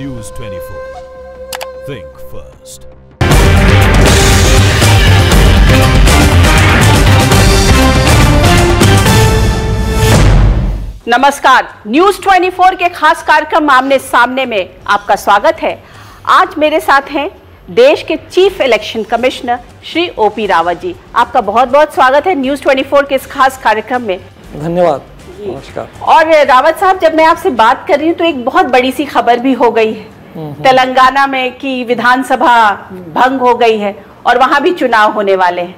News 24. Think first. नमस्कार, news 24 के खास कार्यक्रम आमने सामने में आपका स्वागत है। आज मेरे साथ हैं देश के chief election commissioner Shri O P Rawat ji. आपका बहुत बहुत स्वागत है न्यूज 24 के इस खास कार्यक्रम में। धन्यवाद। नमस्कार। और रावत साहब, जब मैं आपसे बात कर रही हूँ तो एक बहुत बड़ी सी खबर भी हो गई है तेलंगाना में कि विधानसभा भंग हो गई है और वहां भी चुनाव होने वाले हैं।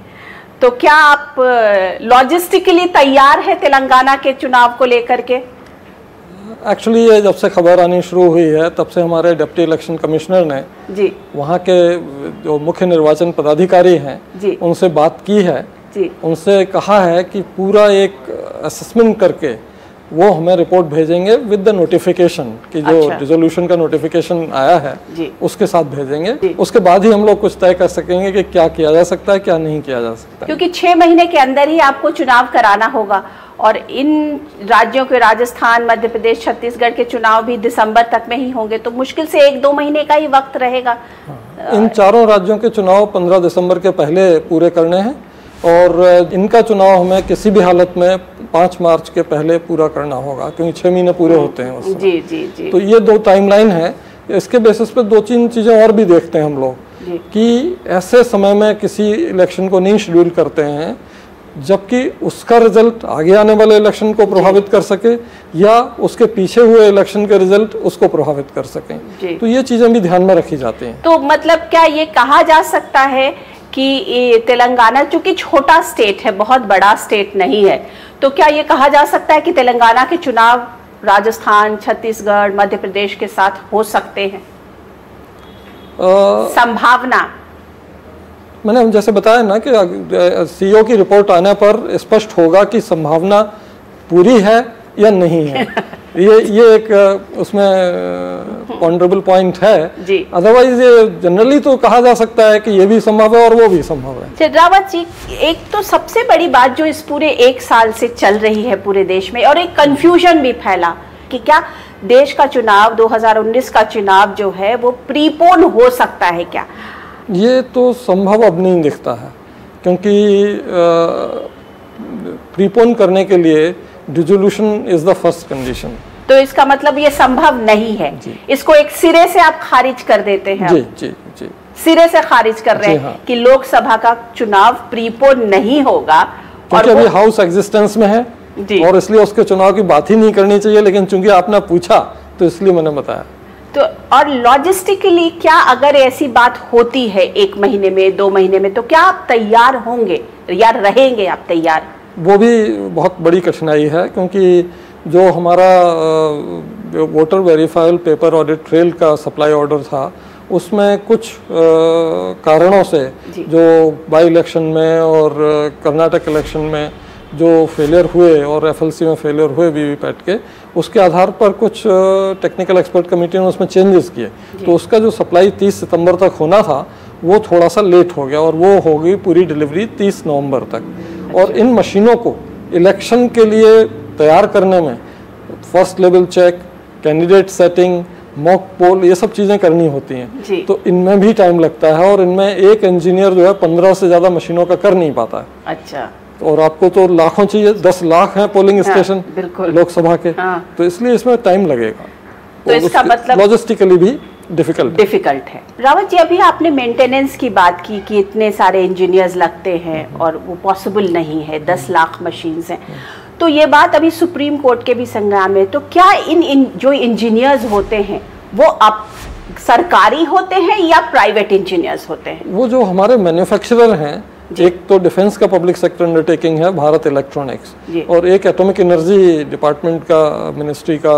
तो क्या आप लॉजिस्टिकली तैयार है तेलंगाना के चुनाव को लेकर के? एक्चुअली ये जब से खबर आनी शुरू हुई है तब से हमारे डिप्टी इलेक्शन कमिश्नर ने जी वहाँ के जो मुख्य निर्वाचन पदाधिकारी हैं जी उनसे बात की है जी। उनसे कहा है कि पूरा एक असेसमेंट करके वो हमें रिपोर्ट भेजेंगे विद द नोटिफिकेशन कि जो रिजोल्यूशन का नोटिफिकेशन आया है उसके साथ भेजेंगे। उसके बाद ही हम लोग कुछ तय कर सकेंगे कि क्या किया जा सकता है, क्या नहीं किया जा सकता। क्योंकि 6 महीने के अंदर ही आपको चुनाव कराना होगा और इन राज्यों के राजस्थान, मध्य प्रदेश, छत्तीसगढ़ के चुनाव भी दिसंबर तक में ही होंगे, तो मुश्किल से 1-2 महीने का ही वक्त रहेगा। इन चारों राज्यों के चुनाव 15 दिसंबर के पहले पूरे करने हैं और इनका चुनाव हमें किसी भी हालत में 5 मार्च के पहले पूरा करना होगा, क्योंकि 6 महीने पूरे होते हैं उसमें। जी जी जी। तो ये 2 टाइमलाइन है। इसके बेसिस पे 2-3 चीज़ें और भी देखते हैं हम लोग कि ऐसे समय में किसी इलेक्शन को नहीं शेड्यूल करते हैं जबकि उसका रिजल्ट आगे आने वाले इलेक्शन को प्रभावित कर सके या उसके पीछे हुए इलेक्शन के रिजल्ट उसको प्रभावित कर सकें। तो ये चीज़ें भी ध्यान में रखी जाती हैं। तो मतलब क्या ये कहा जा सकता है कि तेलंगाना चूंकि छोटा स्टेट है, बहुत बड़ा स्टेट नहीं है, तो क्या ये कहा जा सकता है कि तेलंगाना के चुनाव राजस्थान, छत्तीसगढ़, मध्य प्रदेश के साथ हो सकते हैं? संभावना मैंने जैसे बताया ना कि सीईओ की रिपोर्ट आने पर स्पष्ट होगा कि संभावना पूरी है या नहीं है। ये एक उसमें पॉइंटेबल पॉइंट है। अदरवाइज ये जनरली तो कहा जा सकता है कि ये भी संभव है और वो भी संभव है। रावत जी, एक तो सबसे बड़ी बात जो इस पूरे 1 साल से चल रही है पूरे देश में और एक कंफ्यूजन भी फैला कि क्या देश का चुनाव 2019 का चुनाव जो है वो प्रीपोन हो सकता है क्या? ये तो संभव अब नहीं दिखता है, क्योंकि प्रीपोन करने के लिए dissolution is the first condition. तो इसका मतलब ये संभव नहीं है। इसको एक सिरे से आप खारिज कर देते हैं। जी जी जी, सिरे से खारिज कर रहे हैं कि लोकसभा का चुनाव प्रीपोन नहीं होगा क्योंकि अभी हाउस एग्जिस्टेंस में है और इसलिए उसके चुनाव की बात ही नहीं करनी चाहिए। लेकिन चूंकि आपने पूछा तो इसलिए मैंने बताया। तो और लॉजिस्टिकली क्या अगर ऐसी बात होती है 1 महीने में, 2 महीने में, तो क्या आप तैयार होंगे या रहेंगे आप तैयार? वो भी बहुत बड़ी कठिनाई है, क्योंकि जो हमारा voter verifiable paper audit trail का सप्लाई ऑर्डर था उसमें कुछ कारणों से जो बाई इलेक्शन में और कर्नाटक इलेक्शन में जो फेलियर हुए और एफएलसी में फेलियर हुए वीवीपैट के, उसके आधार पर कुछ टेक्निकल एक्सपर्ट कमेटी ने उसमें चेंजेस किए। तो उसका जो सप्लाई 30 सितंबर तक होना था वो थोड़ा सा लेट हो गया और वो हो गई पूरी डिलीवरी 30 नवंबर तक। और इन मशीनों को इलेक्शन के लिए तैयार करने में first level check, candidate setting, mock poll, ये सब चीज़ें करनी होती हैं। तो इनमें भी टाइम लगता है और इनमें एक इंजीनियर जो है 15 से ज़्यादा मशीनों का कर नहीं पाता है। अच्छा। और आपको तो लाखों चाहिए, 10 लाख हैं पोलिंग स्टेशन लोकसभा के। तो इसलिए इसमें टाइम लगेगा। तो इसका मतलब लॉजिस्टिकली भी डिफिकल्ट है। रावत जी, अभी आपने मेंटेनेंस की बात की कि इतने सारे इंजीनियर्स लगते हैं और वो पॉसिबल नहीं है, 10 लाख मशीन्स हैं। तो ये बात अभी सुप्रीम कोर्ट के भी संज्ञान में। तो क्या इन जो इंजीनियर्स होते हैं वो अब सरकारी होते हैं या प्राइवेट इंजीनियर्स होते हैं? वो जो हमारे मैन्युफैक्चरर हैं, एक तो डिफेंस का पब्लिक सेक्टर अंडरटेकिंग है भारत इलेक्ट्रॉनिक्स, और एक एटॉमिक एनर्जी डिपार्टमेंट का मिनिस्ट्री का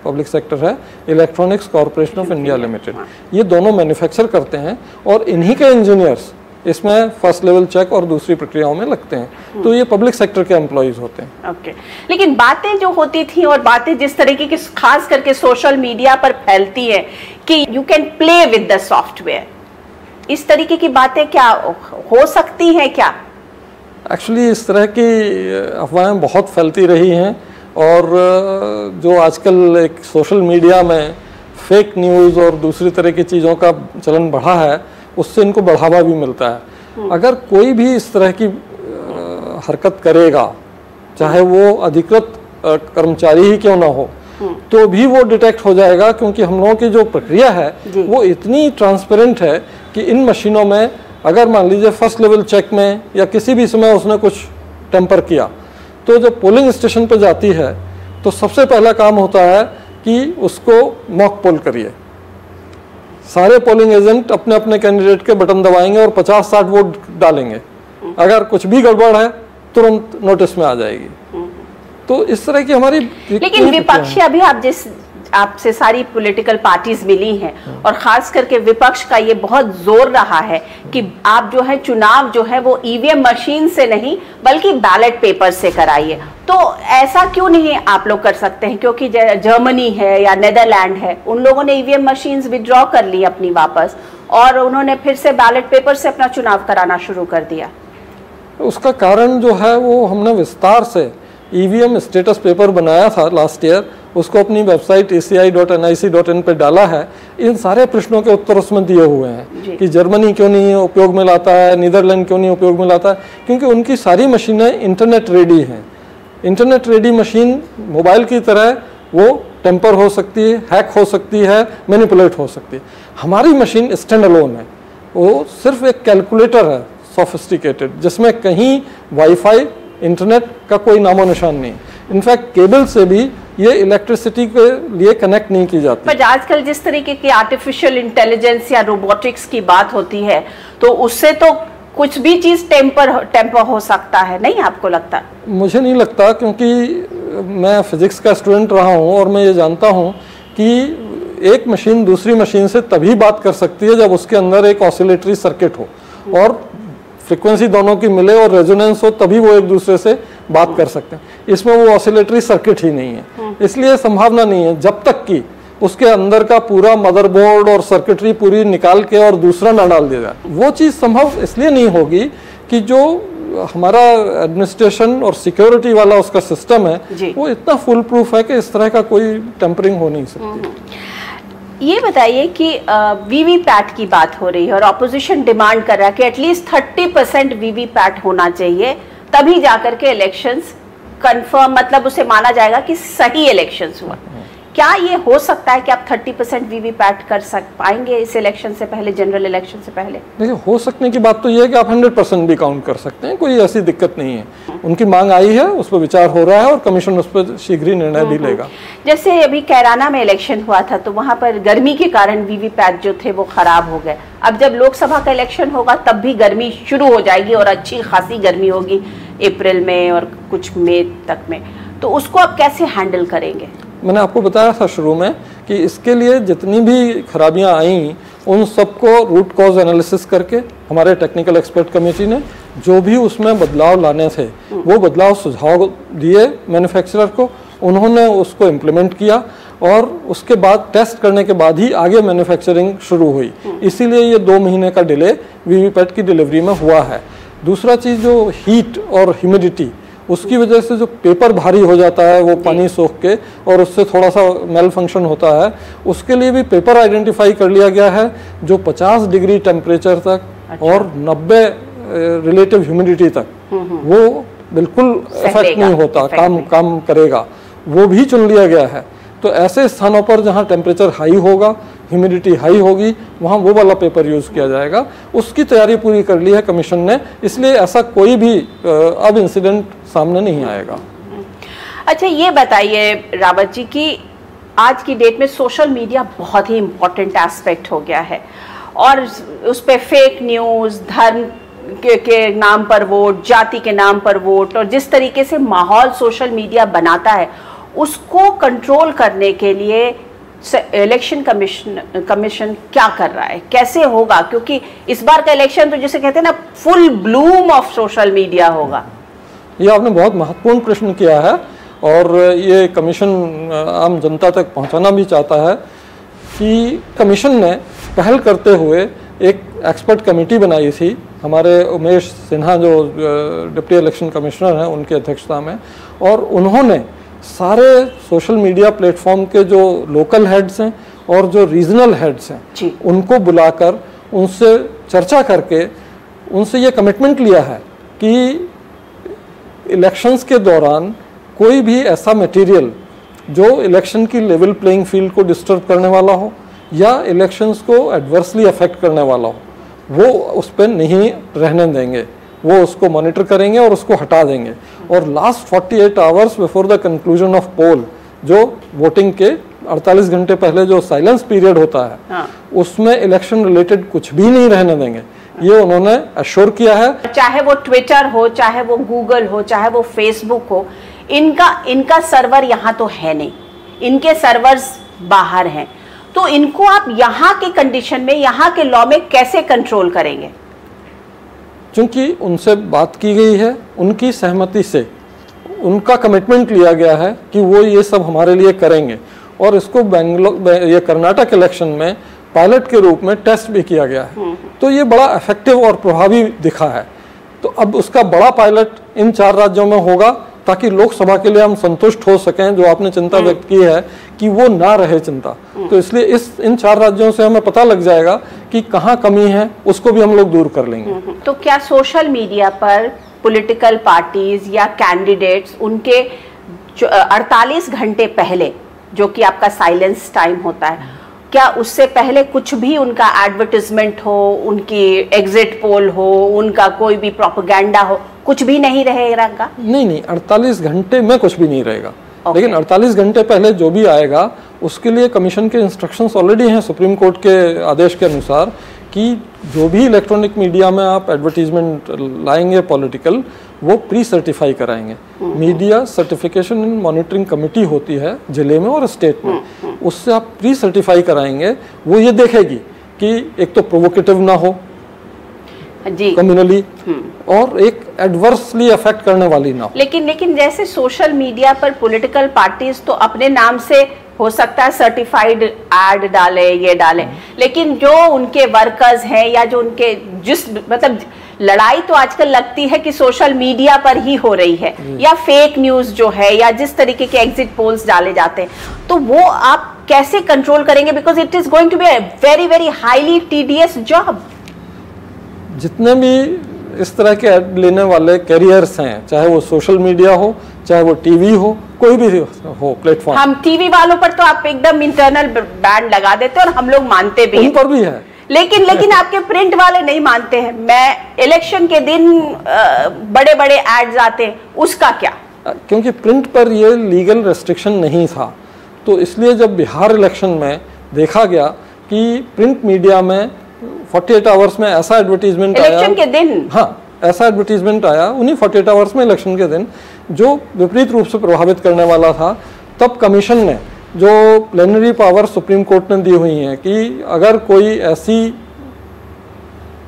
पब्लिक सेक्टर है electronics corporation of India limited. ये दोनों मैन्युफैक्चर करते हैं और इन्हीं के इंजीनियर्स इसमें फर्स्ट लेवल चेक और दूसरी प्रक्रियाओं में लगते हैं। तो ये पब्लिक सेक्टर के एम्प्लॉइज होते हैं। ओके। लेकिन बातें जो होती थी और बातें जिस तरीके की खास करके सोशल मीडिया पर फैलती है कि you can play with the software, इस तरीके की बातें क्या हो सकती हैं क्या? एक्चुअली इस तरह की अफवाहें बहुत फैलती रही हैं और जो आजकल एक सोशल मीडिया में फेक न्यूज़ और दूसरी तरह की चीज़ों का चलन बढ़ा है, उससे इनको बढ़ावा भी मिलता है। अगर कोई भी इस तरह की हरकत करेगा, चाहे वो अधिकृत कर्मचारी ही क्यों ना हो, तो भी वो डिटेक्ट हो जाएगा, क्योंकि हम लोगों की जो प्रक्रिया है वो इतनी ट्रांसपेरेंट है कि इन मशीनों में अगर मान लीजिए फर्स्ट लेवल चेक में या किसी भी समय उसने कुछ टेम्पर किया, तो जब पोलिंग स्टेशन पर जाती है तो सबसे पहला काम होता है कि उसको मॉक पोल करिए। सारे पोलिंग एजेंट अपने अपने कैंडिडेट के बटन दबाएंगे और 50-60 वोट डालेंगे। अगर कुछ भी गड़बड़ है तुरंत नोटिस में आ जाएगी। तो इस तरह की हमारी, लेकिन विपक्ष अभी आपसे सारी पॉलिटिकल पार्टीज मिली हैं और खास करके विपक्ष का ये बहुत जोर रहा है कि आप जो है चुनाव जो है वो ईवीएम मशीन से नहीं बल्कि बैलेट पेपर से कराइए। तो ऐसा क्यों नहीं आप लोग कर सकते हैं? क्योंकि जर्मनी है या नेदरलैंड है, उन लोगों ने ईवीएम मशीन्स विड्रॉ कर ली अपनी वापस और उन्होंने फिर से बैलेट पेपर से अपना चुनाव कराना शुरू कर दिया। उसका कारण जो है वो हमने विस्तार से ईवीएम स्टेटस पेपर बनाया था लास्ट ईयर, उसको अपनी वेबसाइट eci.nic.in पे डाला है। इन सारे प्रश्नों के उत्तर उसमें दिए हुए हैं कि जर्मनी क्यों नहीं उपयोग में लाता है, नीदरलैंड क्यों नहीं उपयोग में लाता है, क्योंकि उनकी सारी मशीनें इंटरनेट रेडी हैं। इंटरनेट रेडी मशीन मोबाइल की तरह वो टेम्पर हो सकती है, हैक हो सकती है, मैनिपुलेट हो सकती है। हमारी मशीन स्टैंड अलोन है, वो सिर्फ एक कैलकुलेटर है सोफिस्टिकेटेड, जिसमें कहीं वाईफाई इंटरनेट का कोई नामो निशान नहीं। इनफैक्ट केबल से भी ये इलेक्ट्रिसिटी के लिए कनेक्ट नहीं की जाती। पर आजकल जिस तरीके की आर्टिफिशियल इंटेलिजेंस या रोबोटिक्स की बात होती है तो उससे तो कुछ भी चीज टेम्पर हो सकता है, नहीं आपको लगता? मुझे नहीं लगता, क्योंकि मैं फिजिक्स का स्टूडेंट रहा हूँ और मैं ये जानता हूँ कि एक मशीन दूसरी मशीन से तभी बात कर सकती है जब उसके अंदर एक ऑसिलेटरी सर्किट हो और फ्रीक्वेंसी दोनों की मिले और रेजोनेंस हो, तभी वो एक दूसरे से बात कर सकते हैं। इसमें वो ऑसिलेटरी सर्किट ही नहीं है, इसलिए संभावना नहीं है जब तक कि उसके अंदर का पूरा मदरबोर्ड और सर्किटरी पूरी निकाल के और दूसरा ना डाल दिया जाए। वो चीज़ संभव इसलिए नहीं होगी कि जो हमारा एडमिनिस्ट्रेशन और सिक्योरिटी वाला उसका सिस्टम है वो इतना फुल प्रूफ है कि इस तरह का कोई टेम्परिंग हो नहीं सकती। ये बताइए कि वीवीपैट की बात हो रही है और ऑपोजिशन डिमांड कर रहा है कि एटलीस्ट 30% वीवीपैट होना चाहिए, तभी जाकर के इलेक्शंस कंफर्म, मतलब उसे माना जाएगा कि सही इलेक्शंस हुआ। क्या ये हो सकता है कि आप 30% वीवीपैट कर पाएंगे इस इलेक्शन से पहले, जनरल इलेक्शन से पहले? देखिए, हो सकने की बात तो ये है कि आप 100% भी काउंट कर सकते हैं, कोई ऐसी दिक्कत नहीं है। उनकी मांग आई है, उस पर विचार हो रहा है और कमीशन उस पर शीघ्र ही निर्णय भी लेगा। जैसे अभी कैराना में इलेक्शन हुआ था तो वहां पर गर्मी के कारण वीवीपैट जो थे वो खराब हो गए। अब जब लोकसभा का इलेक्शन होगा तब भी गर्मी शुरू हो जाएगी और अच्छी खासी गर्मी होगी अप्रैल में और कुछ मई तक में, तो उसको आप कैसे हैंडल करेंगे? मैंने आपको बताया था शुरू में कि इसके लिए जितनी भी खराबियां आई उन सबको रूट कॉज एनालिसिस करके हमारे टेक्निकल एक्सपर्ट कमेटी ने जो भी उसमें बदलाव लाने थे वो बदलाव सुझाव दिए मैन्युफैक्चरर को, उन्होंने उसको इम्प्लीमेंट किया और उसके बाद टेस्ट करने के बाद ही आगे मैन्युफैक्चरिंग शुरू हुई। इसीलिए ये 2 महीने का डिले वीवीपैट की डिलीवरी में हुआ है। दूसरा चीज़ जो हीट और ह्यूमिडिटी, उसकी वजह से जो पेपर भारी हो जाता है वो पानी सोख के और उससे थोड़ा सा मेल फंक्शन होता है, उसके लिए भी पेपर आइडेंटिफाई कर लिया गया है जो 50 डिग्री टेम्परेचर तक और 90 रिलेटिव ह्यूमिडिटी तक वो बिल्कुल इफेक्ट नहीं होता, काम करेगा, वो भी चुन लिया गया है। तो ऐसे स्थानों पर जहाँ टेम्परेचर हाई होगा, ह्यूमिडिटी हाई होगी, वहाँ वो वाला पेपर यूज़ किया जाएगा। उसकी तैयारी पूरी कर ली है कमीशन ने, इसलिए ऐसा कोई भी अब इंसिडेंट सामने नहीं आएगा। अच्छा, ये बताइए रावत जी कि आज की डेट में सोशल मीडिया बहुत ही इम्पोर्टेंट एस्पेक्ट हो गया है और उस पर फेक न्यूज़, धर्म के नाम पर वोट, जाति के नाम पर वोट, और जिस तरीके से माहौल सोशल मीडिया बनाता है उसको कंट्रोल करने के लिए इलेक्शन कमीशन क्या कर रहा है, कैसे होगा? क्योंकि इस बार का इलेक्शन तो जिसे कहते हैं ना full Bloom of social media होगा। ये आपने बहुत महत्वपूर्ण प्रश्न किया है और ये कमीशन आम जनता तक पहुंचाना भी चाहता है कि कमीशन ने पहल करते हुए एक एक्सपर्ट कमेटी बनाई थी, हमारे उमेश सिन्हा जो डिप्टी इलेक्शन कमिश्नर हैं उनकी अध्यक्षता में, और उन्होंने सारे सोशल मीडिया प्लेटफॉर्म के जो लोकल हेड्स हैं और जो रीजनल हेड्स हैं उनको बुलाकर उनसे चर्चा करके उनसे ये कमिटमेंट लिया है कि इलेक्शंस के दौरान कोई भी ऐसा मटेरियल जो इलेक्शन की लेवल प्लेइंग फील्ड को डिस्टर्ब करने वाला हो या इलेक्शंस को एडवर्सली अफेक्ट करने वाला हो, वो उस पर नहीं रहने देंगे, वो उसको मॉनिटर करेंगे और उसको हटा देंगे। और last 48 hours before the conclusion of poll, जो वोटिंग के 48 घंटे पहले जो साइलेंस पीरियड होता है, उसमें इलेक्शन रिलेटेड कुछ भी नहीं रहने देंगे, ये उन्होंने अश्योर किया है। चाहे वो ट्विटर हो, चाहे वो गूगल हो, चाहे वो फेसबुक हो, इनका सर्वर यहाँ तो है नहीं, इनके सर्वर्स बाहर हैं, तो इनको आप यहाँ के कंडीशन में, यहाँ के लॉ में कैसे कंट्रोल करेंगे? क्योंकि उनसे बात की गई है, उनकी सहमति से उनका कमिटमेंट लिया गया है कि वो ये सब हमारे लिए करेंगे, और इसको ये कर्नाटक इलेक्शन में पायलट के रूप में टेस्ट भी किया गया है। तो ये बड़ा इफेक्टिव और प्रभावी दिखा है। तो अब उसका बड़ा पायलट इन 4 राज्यों में होगा ताकि लोकसभा के लिए हम संतुष्ट हो सकें, जो आपने चिंता व्यक्त की है कि वो ना रहे चिंता। तो इसलिए इन 4 राज्यों से हमें पता लग जाएगा कि कहाँ कमी है, उसको भी हम लोग दूर कर लेंगे। तो क्या सोशल मीडिया पर पॉलिटिकल पार्टीज या कैंडिडेट्स उनके 48 घंटे पहले, जो कि आपका साइलेंस टाइम होता है, क्या उससे पहले कुछ भी उनका एडवर्टाइजमेंट हो, उनकी एग्जिट पोल हो, उनका कोई भी प्रोपेगेंडा हो, कुछ भी नहीं रहेगा? नहीं, 48 घंटे में कुछ भी नहीं रहेगा। लेकिन 48 घंटे पहले जो भी आएगा उसके लिए कमीशन के इंस्ट्रक्शंस ऑलरेडी हैं सुप्रीम कोर्ट के आदेश के अनुसार कि जो भी इलेक्ट्रॉनिक मीडिया में आप एडवर्टीजमेंट लाएंगे पॉलिटिकल, वो प्री सर्टिफाई कराएंगे। Media certification and monitoring committee होती है जिले में और स्टेट में, उससे आप प्री सर्टिफाई कराएंगे। वो ये देखेगी कि एक तो प्रोवोकेटिव ना हो कम्युनली, और एक एडवर्सली अफेक्ट करने वाली ना हो। लेकिन जैसे सोशल मीडिया पर पॉलिटिकल पार्टीज तो अपने नाम से हो सकता है सर्टिफाइड एड डाले, ये डाले, लेकिन जो उनके वर्कर्स हैं या जो उनके मतलब लड़ाई तो आजकल लगती है कि सोशल मीडिया पर ही हो रही है, या फेक न्यूज जो है, या जिस तरीके के एग्जिट पोल्स डाले जाते हैं, तो वो आप कैसे कंट्रोल करेंगे? Because it is going to be a very very highly tedious job. जितने भी इस तरह के ऐड लेने वाले कैरियर्स हैं, चाहे वो सोशल मीडिया हो, चाहे वो टीवी हो, कोई भी हो प्लेटफॉर्म। हम टीवी वालों पर तो आप एकदम इंटरनल बैन लगा देते हैं और हम लोग मानते भी हैं, उन पर भी है, लेकिन आपके प्रिंट वाले नहीं मानते हैं। मैं इलेक्शन के दिन बड़े बड़े एड्स आते हैं, उसका क्या? क्योंकि प्रिंट पर ये लीगल रेस्ट्रिक्शन नहीं था, तो इसलिए जब बिहार इलेक्शन में देखा गया कि प्रिंट मीडिया में 48 आवर्स में ऐसा एडवर्टीजमेंट आया, इलेक्शन के दिन, हाँ, ऐसा एडवर्टीजमेंट आया उन्हीं 48 आवर्स में इलेक्शन के दिन, जो विपरीत रूप से प्रभावित करने वाला था, तब कमीशन ने जो प्लेनरी पावर सुप्रीम कोर्ट ने दी हुई है कि अगर कोई ऐसी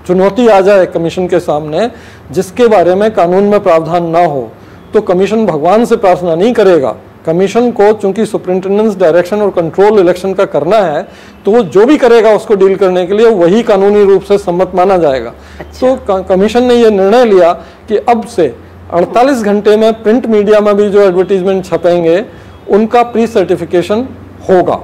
चुनौती आ जाए कमीशन के सामने जिसके बारे में कानून में प्रावधान ना हो, तो कमीशन भगवान से प्रार्थना नहीं करेगा। कमीशन को चूंकि सुपरिंटेंडेंस डायरेक्शन और कंट्रोल इलेक्शन का करना है, तो वो जो भी करेगा उसको डील करने के लिए वही कानूनी रूप से सम्मत माना जाएगा। अच्छा। तो कमीशन ने ये निर्णय लिया कि अब से 48 घंटे में प्रिंट मीडिया में भी जो एडवर्टीजमेंट छपेंगे उनका प्री सर्टिफिकेशन होगा,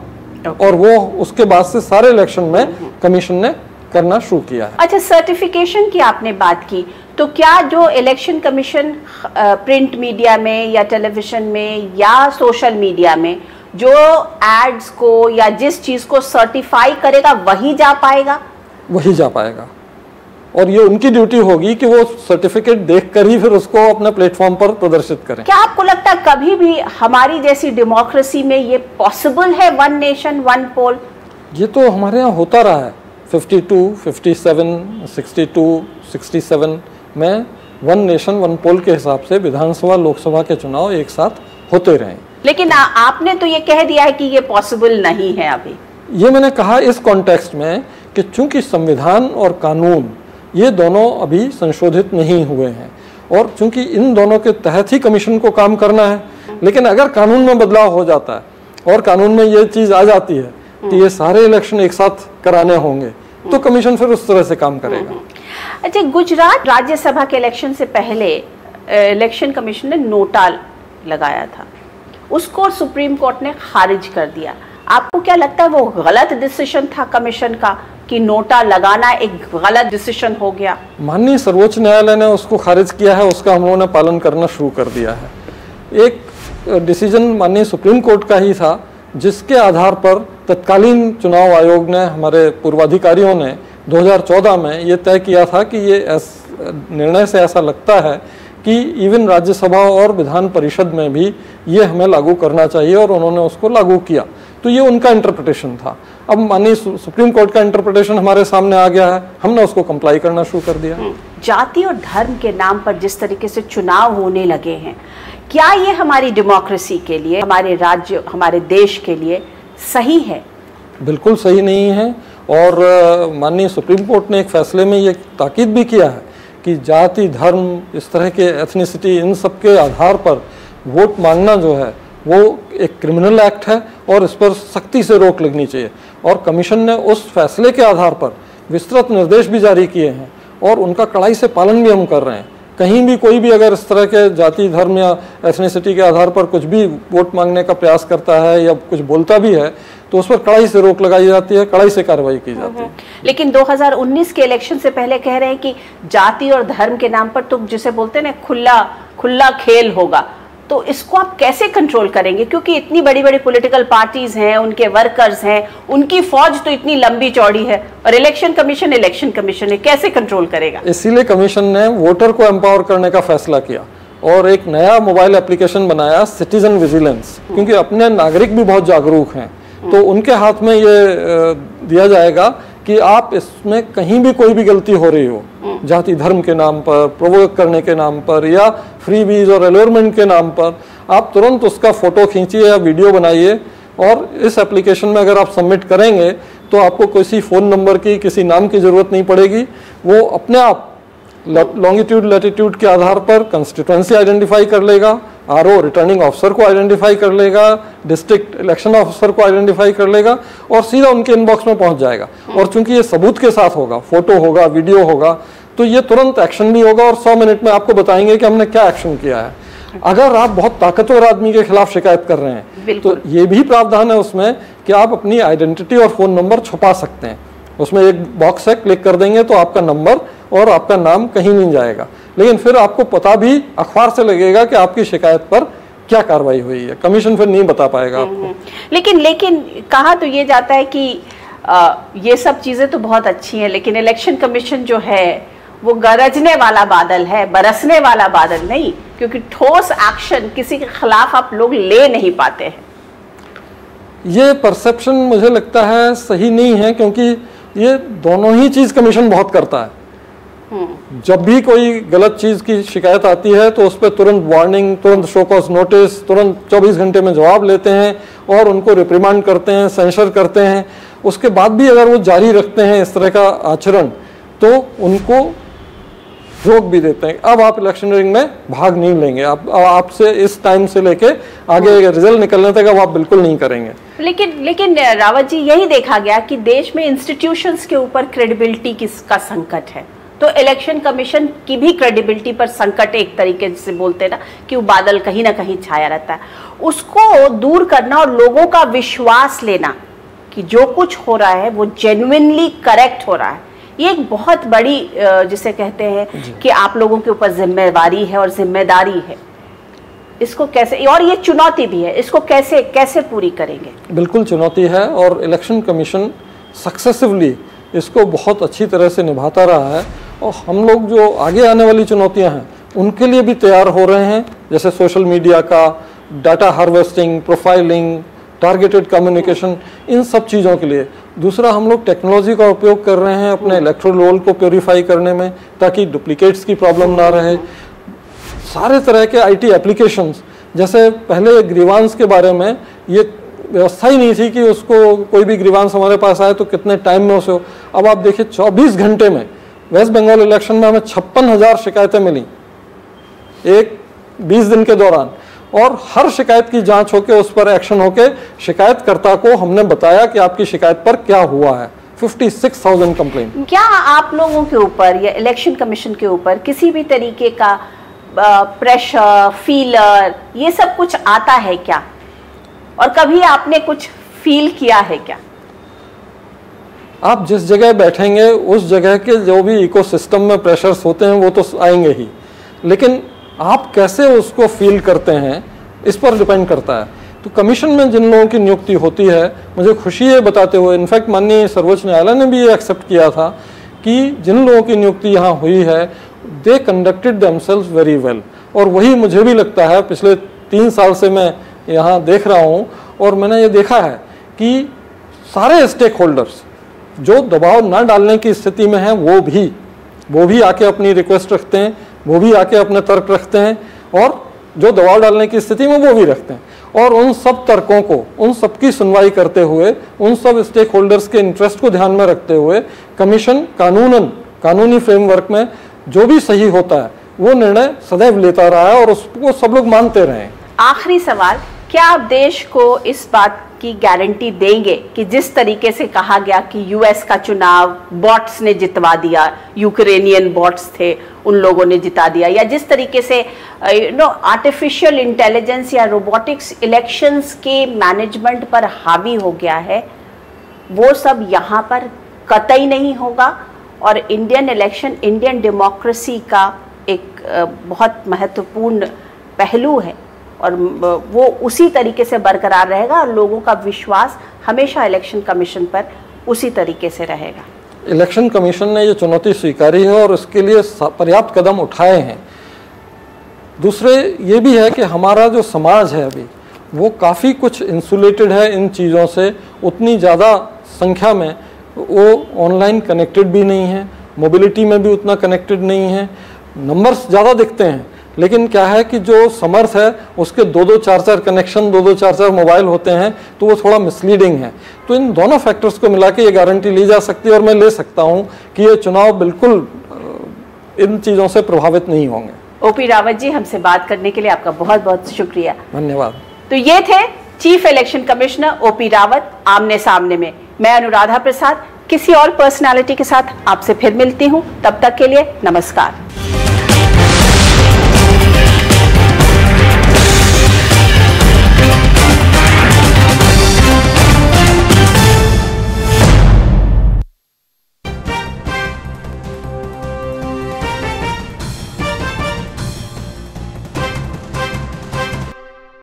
और वो उसके बाद से सारे इलेक्शन में कमीशन ने करना शुरू किया है। अच्छा, सर्टिफिकेशन की आपने बात की, तो क्या जो इलेक्शन कमीशन प्रिंट मीडिया में या टेलीविजन में या सोशल मीडिया में जो एड्स को या जिस चीज को सर्टिफाई करेगा वही जा पाएगा? वही जा पाएगा, और ये उनकी ड्यूटी होगी कि वो सर्टिफिकेट देखकर ही फिर उसको अपने प्लेटफॉर्म पर प्रदर्शित करें। क्या आपको लगता है कभी भी हमारी जैसी डेमोक्रेसी में ये पॉसिबल है, वन नेशन वन पोल? ये तो हमारे यहाँ होता रहा है। 52, 57, 62, 67 में वन नेशन वन पोल के हिसाब से विधानसभा लोकसभा के चुनाव एक साथ होते रहे। लेकिन आपने तो ये कह दिया है कि ये पॉसिबल नहीं है अभी। ये मैंने कहा इस कॉन्टेक्स्ट में कि चूंकि संविधान और कानून ये दोनों अभी संशोधित नहीं हुए हैं, और चूंकि इन दोनों के तहत ही कमीशन को काम करना है, लेकिन अगर कानून में बदलाव हो जाता है और कानून में ये चीज़ आ जाती है कि ये सारे इलेक्शन एक साथ कराने होंगे, तो कमीशन फिर उस तरह से काम करेगा। अच्छा, गुजरात राज्यसभा के इलेक्शन से पहले इलेक्शन कमीशन ने नोटा लगाया था, उसको सुप्रीम कोर्ट ने खारिज कर दिया। आपको क्या लगता है वो गलत डिसीजन था कमीशन का कि नोटा लगाना एक गलत डिसीजन हो गया? माननीय सर्वोच्च न्यायालय ने उसको खारिज किया है, उसका हम लोगों ने पालन करना शुरू कर दिया है। एक डिसीजन माननीय सुप्रीम कोर्ट का ही था, जिसके आधार पर तत्कालीन चुनाव आयोग ने, हमारे पूर्वाधिकारियों ने 2014 में ये तय किया था कि ये निर्णय से ऐसा लगता है कि इवन राज्यसभा और विधान परिषद में भी ये हमें लागू करना चाहिए, और उन्होंने उसको लागू किया। तो ये उनका इंटरप्रिटेशन था। अब माननीय सुप्रीम कोर्ट का इंटरप्रिटेशन हमारे सामने आ गया है, हमने उसको कंप्लाई करना शुरू कर दिया। जाति और धर्म के नाम पर जिस तरीके से चुनाव होने लगे हैं, क्या ये हमारी डेमोक्रेसी के लिए, हमारे राज्य, हमारे देश के लिए सही है? बिल्कुल सही नहीं है। और माननीय सुप्रीम कोर्ट ने एक फैसले में ये ताकीद भी किया है कि जाति, धर्म, इस तरह के एथनिसिटी, इन सब के आधार पर वोट मांगना जो है वो एक क्रिमिनल एक्ट है और इस पर सख्ती से रोक लगनी चाहिए। और कमीशन ने उस फैसले के आधार पर विस्तृत निर्देश भी जारी किए हैं और उनका कड़ाई से पालन भी हम कर रहे हैं। कहीं भी कोई भी अगर इस तरह के जाति, धर्म या एथनिसिटी के आधार पर कुछ भी वोट मांगने का प्रयास करता है या कुछ बोलता भी है तो उस पर कड़ाई से रोक लगाई जाती है, कड़ाई से कार्रवाई की जाती है। लेकिन 2019 के इलेक्शन से पहले कह रहे हैं कि जाति और धर्म के नाम पर तो जिसे बोलते हैं ना खुला खेल होगा, तो इसको आप कैसे कंट्रोल करेंगे? क्योंकि इतनी बड़ी बड़ी पॉलिटिकल पार्टीज हैं, उनके वर्कर्स हैं, उनकी फौज तो इतनी लंबी चौड़ी है, और इलेक्शन कमीशन है, कैसे कंट्रोल करेगा? इसीलिए कमीशन ने वोटर को एम्पावर करने का फैसला किया और एक नया मोबाइल एप्लीकेशन बनाया, सिटीजन विजिलेंस। क्योंकि अपने नागरिक भी बहुत जागरूक हैं, तो उनके हाथ में ये दिया जाएगा कि आप इसमें कहीं भी कोई भी गलती हो रही हो, जाति धर्म के नाम पर, प्रोवोक करने के नाम पर या फ्रीबीज और एलोरमेंट के नाम पर, आप तुरंत उसका फोटो खींचिए या वीडियो बनाइए और इस एप्लीकेशन में अगर आप सबमिट करेंगे तो आपको किसी फ़ोन नंबर की, किसी नाम की ज़रूरत नहीं पड़ेगी। वो अपने आप लॉन्गिट्यूड लैटिट्यूड के आधार पर कंस्टिट्यूएंसी आइडेंटिफाई कर लेगा, आरओ रिटर्निंग ऑफिसर को आइडेंटिफाई कर लेगा, डिस्ट्रिक्ट इलेक्शन ऑफिसर को आइडेंटिफाई कर लेगा और सीधा उनके इनबॉक्स में पहुंच जाएगा। और चूंकि ये सबूत के साथ होगा, फोटो होगा, वीडियो होगा, तो ये तुरंत एक्शन भी होगा और 100 मिनट में आपको बताएंगे कि हमने क्या एक्शन किया है। अगर आप बहुत ताकतवर आदमी के खिलाफ शिकायत कर रहे हैं तो ये भी प्रावधान है उसमें कि आप अपनी आइडेंटिटी और फोन नंबर छुपा सकते हैं। उसमें एक बॉक्स है, क्लिक कर देंगे तो आपका नंबर और आपका नाम कहीं नहीं जाएगा, लेकिन फिर आपको पता भी अखबार से लगेगा कि आपकी शिकायत पर क्या कार्रवाई हुई है। कमीशन फिर नहीं बता पाएगा आपको। लेकिन कहा तो ये जाता है कि ये सब चीजें तो बहुत अच्छी हैं, लेकिन इलेक्शन कमीशन जो है वो गरजने वाला बादल है, बरसने वाला बादल नहीं, क्योंकि ठोस एक्शन किसी के खिलाफ आप लोग ले नहीं पाते हैं। ये परसेप्शन मुझे लगता है सही नहीं है, क्योंकि ये दोनों ही चीज कमीशन बहुत करता है। जब भी कोई गलत चीज की शिकायत आती है तो उस पर तुरंत वार्निंग, तुरंत शो कॉज नोटिस, तुरंत 24 घंटे में जवाब लेते हैं और उनको रिप्रिमांड करते हैं, सेंसर करते हैं। उसके बाद भी अगर वो जारी रखते हैं इस तरह का आचरण तो उनको रोक भी देते हैं। अब आप इलेक्शनरिंग में भाग नहीं लेंगे, आपसे इस टाइम से लेके आगे रिजल्ट निकलने तक अब आप बिल्कुल नहीं करेंगे। लेकिन रावत जी, यही देखा गया कि देश में इंस्टीट्यूशंस के ऊपर क्रेडिबिलिटी का संकट है, तो इलेक्शन कमीशन की भी क्रेडिबिलिटी पर संकट, एक तरीके से बोलते ना कि वो बादल कहीं ना कहीं छाया रहता है। उसको दूर करना और लोगों का विश्वास लेना कि जो कुछ हो रहा है वो जेन्युइनली करेक्ट हो रहा है, ये एक बहुत बड़ी जिसे कहते हैं कि आप लोगों के ऊपर जिम्मेवारी है और जिम्मेदारी है। इसको कैसे, और ये चुनौती भी है, इसको कैसे पूरी करेंगे? बिल्कुल चुनौती है और इलेक्शन कमीशन सक्सेसिवली इसको बहुत अच्छी तरह से निभाता रहा है। और हम लोग जो आगे आने वाली चुनौतियां हैं उनके लिए भी तैयार हो रहे हैं, जैसे सोशल मीडिया का, data harvesting, profiling, targeted communication, इन सब चीज़ों के लिए। दूसरा, हम लोग टेक्नोलॉजी का उपयोग कर रहे हैं अपने इलेक्टोरल रोल को प्योरीफाई करने में, ताकि डुप्लीकेट्स की प्रॉब्लम ना रहे। सारे तरह के आईटी एप्लीकेशंस, जैसे पहले ग्रीवांस के बारे में ये व्यवस्था ही नहीं थी कि उसको कोई भी ग्रीवांस हमारे पास आए तो कितने टाइम में उसे हो। अब आप देखिए 24 घंटे में वेस्ट बंगाल इलेक्शन में हमें 56,000 शिकायतें मिली एक 20 दिन के दौरान, और हर शिकायत की जांच होके उस पर एक्शन होके शिकायतकर्ता को हमने बताया कि आपकी शिकायत पर क्या हुआ है। 56,000 कंप्लेंट। क्या आप लोगों के ऊपर या इलेक्शन कमीशन के ऊपर किसी भी तरीके का प्रेशर, फीलर, ये सब कुछ आता है क्या? और कभी आपने कुछ फील किया है क्या? आप जिस जगह बैठेंगे उस जगह के जो भी इकोसिस्टम में प्रेशर्स होते हैं वो तो आएंगे ही, लेकिन आप कैसे उसको फील करते हैं इस पर डिपेंड करता है। तो कमीशन में जिन लोगों की नियुक्ति होती है, मुझे खुशी है बताते हुए, इनफैक्ट माननीय सर्वोच्च न्यायालय ने भी ये एक्सेप्ट किया था कि जिन लोगों की नियुक्ति यहाँ हुई है दे कंडक्टेड देमसेल्व्स वेरी वेल। और वही मुझे भी लगता है, पिछले 3 साल से मैं यहाँ देख रहा हूँ और मैंने ये देखा है कि सारे स्टेक होल्डर्स जो दबाव ना डालने की स्थिति में हैं वो भी आके अपनी रिक्वेस्ट रखते हैं, वो भी आके अपने तर्क रखते हैं, और जो दबाव डालने की स्थिति में वो भी रखते हैं। और उन सब तर्कों को, उन सब की सुनवाई करते हुए, उन सब स्टेक होल्डर्स के इंटरेस्ट को ध्यान में रखते हुए कमीशन कानूनी फ्रेमवर्क में जो भी सही होता है वो निर्णय सदैव लेता रहा है और उसको सब लोग मानते रहे। आखिरी सवाल, क्या आप देश को इस बात की गारंटी देंगे कि जिस तरीके से कहा गया कि यूएस का चुनाव बॉट्स ने जितवा दिया, यूक्रेनियन बॉट्स थे उन लोगों ने जिता दिया, या जिस तरीके से आर्टिफिशियल इंटेलिजेंस या रोबोटिक्स इलेक्शंस के मैनेजमेंट पर हावी हो गया है, वो सब यहाँ पर कतई नहीं होगा। और इंडियन इलेक्शन इंडियन डेमोक्रेसी का एक बहुत महत्वपूर्ण पहलू है और वो उसी तरीके से बरकरार रहेगा और लोगों का विश्वास हमेशा इलेक्शन कमीशन पर उसी तरीके से रहेगा। इलेक्शन कमीशन ने ये चुनौती स्वीकारी है और उसके लिए पर्याप्त कदम उठाए हैं। दूसरे ये भी है कि हमारा जो समाज है अभी वो काफ़ी कुछ इंसुलेटेड है इन चीज़ों से, उतनी ज़्यादा संख्या में वो ऑनलाइन कनेक्टेड भी नहीं है, मोबिलिटी में भी उतना कनेक्टेड नहीं है। नंबर्स ज़्यादा दिखते हैं लेकिन क्या है कि जो समर्थ है उसके 2-2, 4-4 कनेक्शन, 2-2, 4-4 मोबाइल होते हैं, तो वो थोड़ा मिसलीडिंग है। तो इन दोनों फैक्टर्स को मिला के ये गारंटी ली जा सकती है और मैं ले सकता हूँ कि ये चुनाव बिल्कुल इन चीज़ों से प्रभावित नहीं होंगे। ओपी रावत जी, हमसे बात करने के लिए आपका बहुत बहुत शुक्रिया। धन्यवाद। तो ये थे chief election commissioner OP Rawat आमने सामने में। मैं अनुराधा प्रसाद किसी और पर्सनालिटी के साथ आपसे फिर मिलती हूँ, तब तक के लिए नमस्कार।